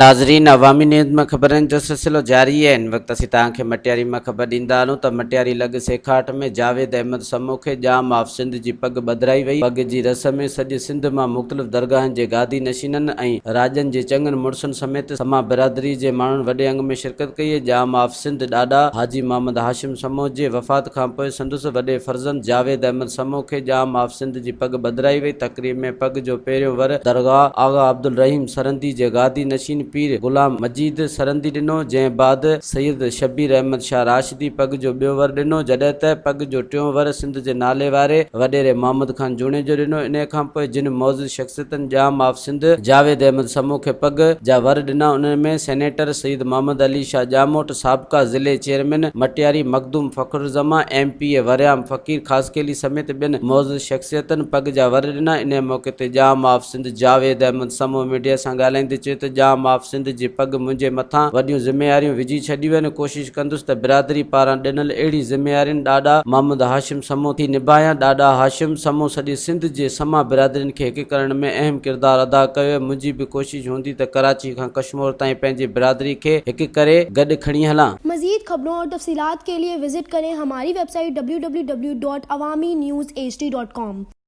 नाज़रीन, अवामी न्यूज़ में ख़बरनि जो सिलसिलो जारी है। इन वक्त असीं तव्हांखे मटियारी में ख़बर ॾींदा हलूं त मटियारी लॻ सैकाट में जावेद अहमद समूह खे जाम ऑफ सिंध जी पग ॿधराई वई। पग जी रस्म में सॼे सिंध मां मुख़्तलिफ़ दरगाहनि जे गादी नशीननि ऐं राजनि जे चङनि मुड़सुनि समेत समा बिरादरी जे माण्हुनि वॾे अंग में शिरकत कई। जाम ऑफ सिंध ॾाॾा हाजी मोहम्मद हाशिम समूह जे वफ़ात खां पोइ संदसि वॾे फर्ज़ंद जावेद अहमद समूह खे जाम ऑफ सिंध जी पग ॿधराई वई। तक़रीब में पग जो पहिरियों वर दरगाह आगा अब्दुल रहीम सरंदी जे गादी नशीन पीर गुलाम मजीद सरंदी ॾिनो, जंहिं बाद सैयद शबीर अहमद शाह राशिदी पग जो ॿियो वर ॾिनो, जॾहिं त पग जो टियों वर सिंध जे नाले वारे वॾेरे मोहम्मद खान जूणे जो ॾिनो। इन खां पोइ जिन मौजूद शख़्सियतनि जाम ऑफ सिंध जावेद अहमद समूह खे पग जा वर ॾिना, उन्हनि में सेनेटर सईद मोहम्मद अली शाह जामोट, साबिक़ा ज़िले चेयरमैन मटियारी मखदूम फ़खरुज़मा, MP वरियाम फ़कीर ख़ासकेली समेत ॿियनि मौजूद शख़्सियतनि पग जा वर ॾिना। इन मौक़े ते जाम ऑफ सिंध जावेद अहमद समूह मीडिया सां ॻाल्हाईंदे चयो त जाम ऑफ सिंध जी पग मुंहिंजे मथां वॾियूं ज़िम्मेवारियूं विझी छॾियूं आहिनि। कोशिश कंदुसि त बिरादरी पारां ॾिनल अहिड़ी ज़िम्मेवारियुनि ॾाॾा मोहम्मद हाशिम समूह थी निभायां। ॾाॾा हाशिम समूह सॼे सिंध जे समा बिरादरियुनि खे हिकु करण में अहम किरदारु अदा कयो। मुंहिंजी बि कोशिश हूंदी त कराची खां कश्मीर ताईं पंहिंजी बिरादरी खे हिकु करे गॾु खणी हलां। मज़ीद खबरों और तफसीलात के लिए विजिट करें हमारी वेबसाइट www.awamiNewsHD.com।